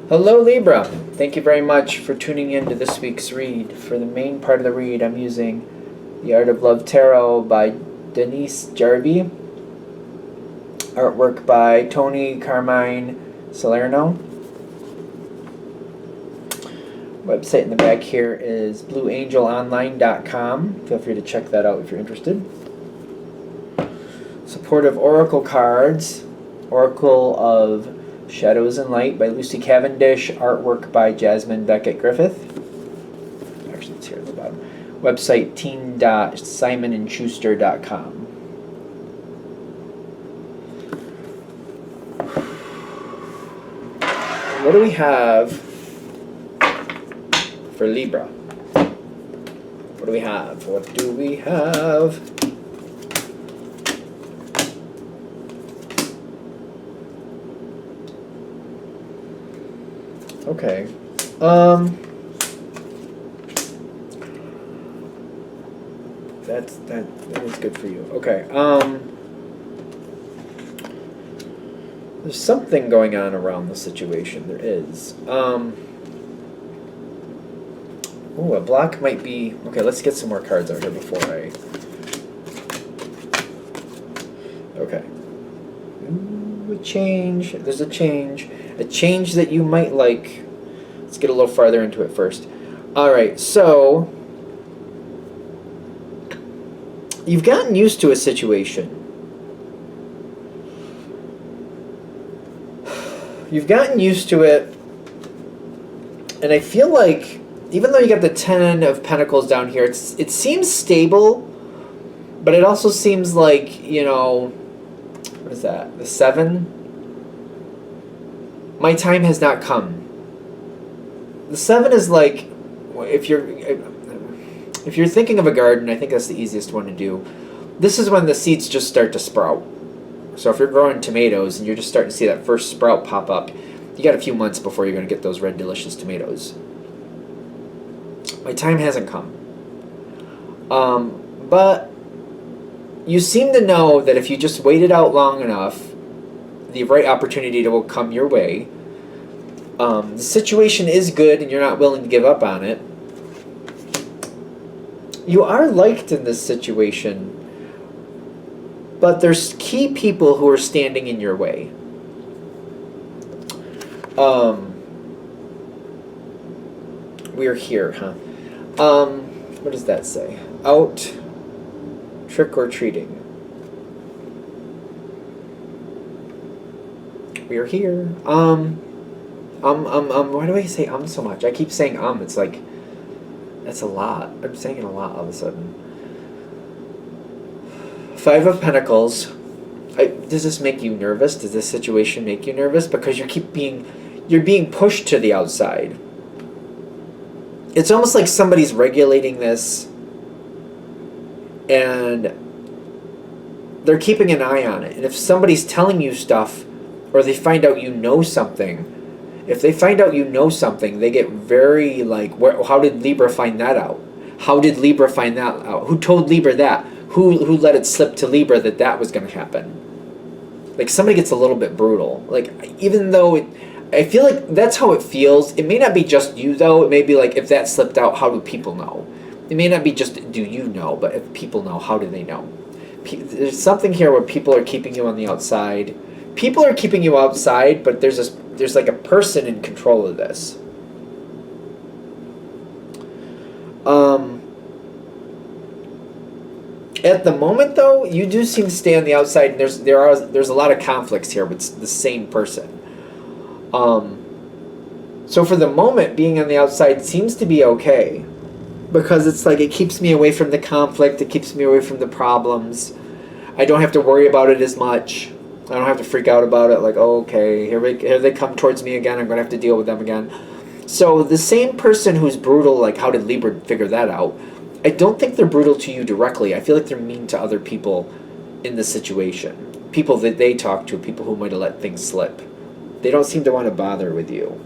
Hello Libra, thank you very much for tuning in to this week's read. For the main part of the read, I'm using The Art of Love Tarot by Denise Jarvie, artwork by Tony Carmine Salerno. Website in the back here is blueangelonline.com. Feel free to check that out if you're interested. Supportive Oracle cards, Oracle of Shadows and Light by Lucy Cavendish, artwork by Jasmine Beckett Griffith. Actually, it's here at the bottom. Website teen.simonandschuster.com. What do we have for Libra? What do we have? What do we have? Okay. That is good for you. Okay. There's something going on around the situation. There is. Oh, a block might be. Okay, let's get some more cards out here before I. Okay. Ooh, a change. There's a change. A change that you might like. Let's get a little farther into it first. Alright, so you've gotten used to a situation. You've gotten used to it, and I feel like even though you got the 10 of Pentacles down here, it seems stable, but it also seems like, you know, what is that? The 7? My time has not come. The 7 is like, if you're thinking of a garden, I think that's the easiest one to do. This is when the seeds just start to sprout. So if you're growing tomatoes and you're just starting to see that first sprout pop up, you got a few months before you're going to get those red delicious tomatoes. My time hasn't come. But you seem to know that if you just wait it out long enough, the right opportunity will come your way. The situation is good and you're not willing to give up on it. You are liked in this situation, but there's key people who are standing in your way. We're here, huh? What does that say? Out trick or treating. We are here. Why do I say so much? I keep saying it's like, that's a lot. I'm saying it a lot all of a sudden. 5 of Pentacles. Does this make you nervous? Does this situation make you nervous? Because you're being pushed to the outside. It's almost like somebody's regulating this, and they're keeping an eye on it. And if somebody's telling you stuff, or they find out you know something, if they find out you know something, they get very like, how did Libra find that out? How did Libra find that out? Who told Libra that? Who let it slip to Libra that was going to happen? Like, somebody gets a little bit brutal. Like, even though I feel like that's how it feels. It may not be just you, though. It may be like, if that slipped out, how do people know? It may not be just, do you know? But if people know, how do they know? There's something here where people are keeping you on the outside. People are keeping you outside, but there's like a person in control of this. At the moment, though, you do seem to stay on the outside, and there's a lot of conflicts here with the same person. So for the moment, being on the outside seems to be okay, because it's like it keeps me away from the conflict, it keeps me away from the problems. I don't have to worry about it as much. I don't have to freak out about it, like, oh, okay, here they come towards me again, I'm going to have to deal with them again. So the same person who's brutal, like, how did Libra figure that out? I don't think they're brutal to you directly. I feel like they're mean to other people in the situation. People that they talk to, people who might have let things slip. They don't seem to want to bother with you.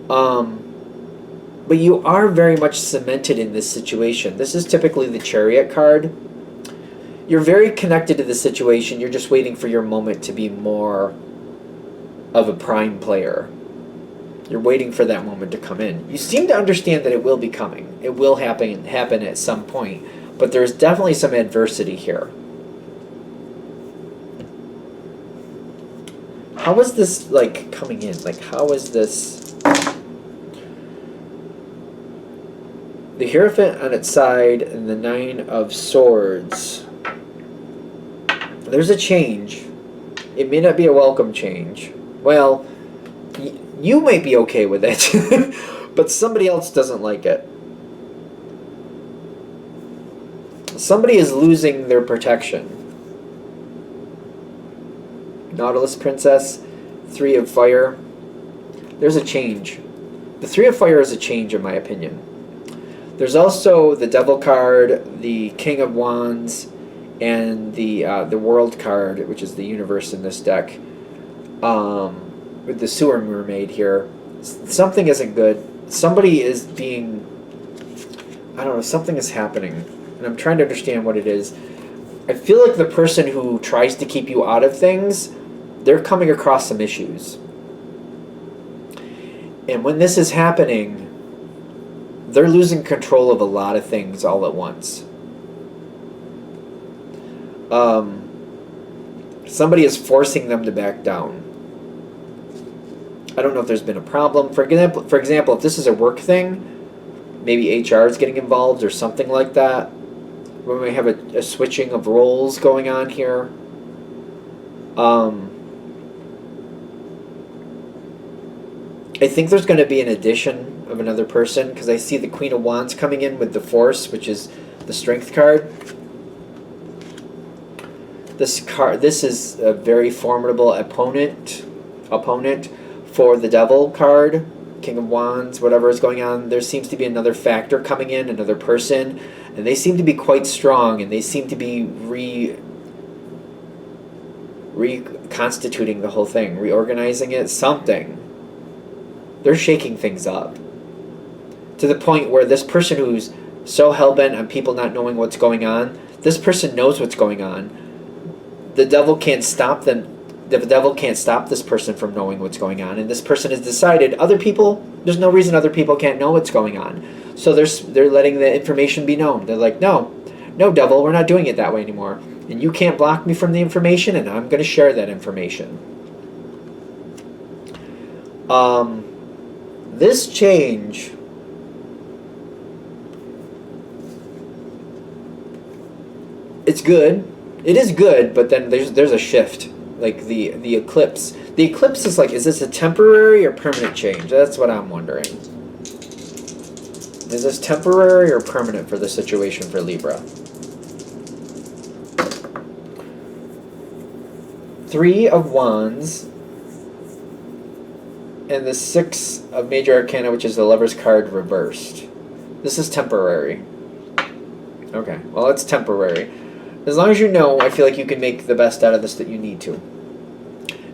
But you are very much cemented in this situation. This is typically the Chariot card. You're very connected to the situation. You're just waiting for your moment to be more of a prime player. You're waiting for that moment to come in. You seem to understand that it will be coming. It will happen at some point. But there's definitely some adversity here. How is this, like, coming in? Like, how is this... The Hierophant on its side and the Nine of Swords. There's a change. It may not be a welcome change. Well, you might be okay with it, but somebody else doesn't like it. Somebody is losing their protection. Nautilus Princess, Three of Fire. There's a change. The Three of Fire is a change, in my opinion. There's also the Devil card, the King of Wands, and the World card, which is the universe in this deck. With the Sewer Mermaid here. Something isn't good. Somebody is being... I don't know, something is happening. And I'm trying to understand what it is. I feel like the person who tries to keep you out of things, they're coming across some issues. And when this is happening, they're losing control of a lot of things all at once. Somebody is forcing them to back down. I don't know if there's been a problem. For example, if this is a work thing, maybe HR is getting involved or something like that. We may have a switching of roles going on here. I think there's going to be an addition of another person, because I see the Queen of Wands coming in with the Force, which is the Strength card. This is a very formidable opponent for the Devil card, King of Wands, whatever is going on. There seems to be another factor coming in, another person, and they seem to be quite strong, and they seem to be reconstituting the whole thing, reorganizing it, something. They're shaking things up to the point where this person who's so hell-bent on people not knowing what's going on, this person knows what's going on. The devil can't stop them. The devil can't stop this person from knowing what's going on, and this person has decided other people, there's no reason other people can't know what's going on. So they're letting the information be known. They're like, no, devil, we're not doing it that way anymore. And you can't block me from the information, and I'm going to share that information. This change... It's good. It is good, but then there's a shift. Like the eclipse. The eclipse is like, is this a temporary or permanent change? That's what I'm wondering. Is this temporary or permanent for the situation for Libra? Three of Wands and the Six of Major Arcana, which is the Lover's card reversed. This is temporary. Okay, well, it's temporary. As long as you know, I feel like you can make the best out of this that you need to.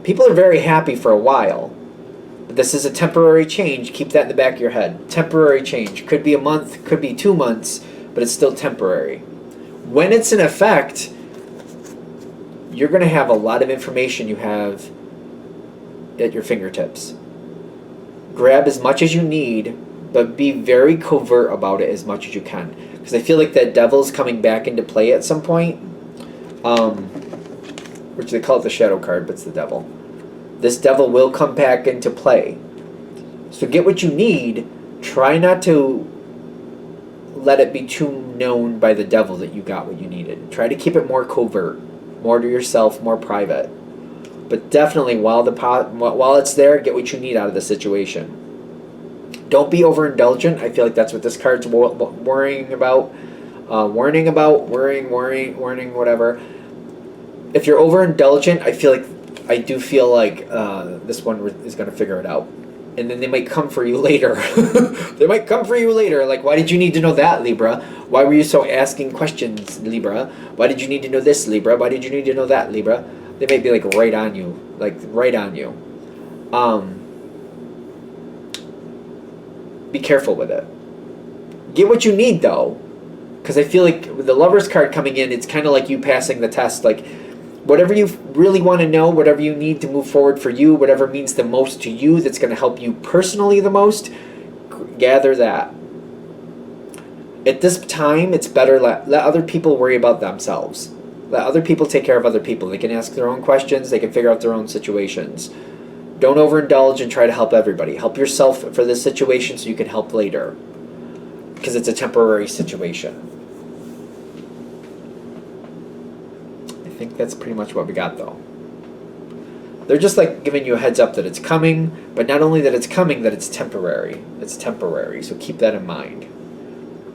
People are very happy for a while. But this is a temporary change. Keep that in the back of your head. Temporary change. Could be a month, could be 2 months, but it's still temporary. When it's in effect, you're going to have a lot of information you have at your fingertips. Grab as much as you need, but be very covert about it as much as you can. Because I feel like that devil's coming back into play at some point. Which they call it the shadow card, but it's the devil. This devil will come back into play. So get what you need. Try not to let it be too known by the devil that you got what you needed. Try to keep it more covert, more to yourself, more private. But definitely, while it's there, get what you need out of the situation. Don't be overindulgent. I feel like that's what this card's worrying about. Warning about, warning, whatever. If you're overindulgent, I do feel like this one is going to figure it out. And then they might come for you later. They might come for you later. Like, why did you need to know that, Libra? Why were you so asking questions, Libra? Why did you need to know this, Libra? Why did you need to know that, Libra? They may be like right on you. Be careful with it. Get what you need, though. Because I feel like with the Lover's card coming in, it's kind of like you passing the test. Like, whatever you really want to know, whatever you need to move forward for you, whatever means the most to you, that's going to help you personally the most, gather that. At this time, it's better let other people worry about themselves. Let other people take care of other people. They can ask their own questions. They can figure out their own situations. Don't overindulge and try to help everybody. Help yourself for this situation so you can help later, because it's a temporary situation. I think that's pretty much what we got, though. They're just like giving you a heads up that it's coming, but not only that it's coming, that it's temporary. It's temporary, so keep that in mind.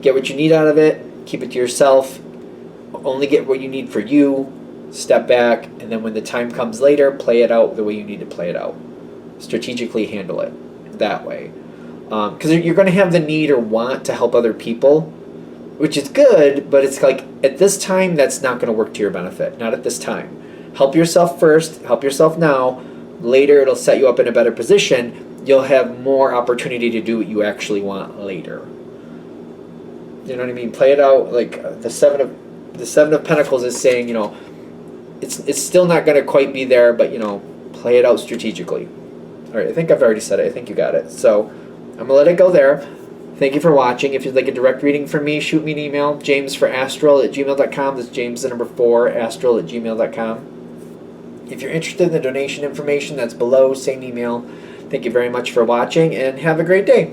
Get what you need out of it. Keep it to yourself. Only get what you need for you. Step back, and then when the time comes later, play it out the way you need to play it out. Strategically handle it that way. Because you're going to have the need or want to help other people, which is good, but it's like at this time, that's not going to work to your benefit. Not at this time. Help yourself first. Help yourself now. Later, it'll set you up in a better position. You'll have more opportunity to do what you actually want later. You know what I mean? Play it out. Like the Seven of Pentacles is saying, it's still not going to quite be there, but play it out strategically. All right, I think I've already said it. I think you got it. So I'm going to let it go there. Thank you for watching. If you'd like a direct reading from me, shoot me an email, jamesforastral@gmail.com. That's James the number 4, astral@gmail.com. If you're interested in the donation information, that's below. Same email. Thank you very much for watching, and have a great day.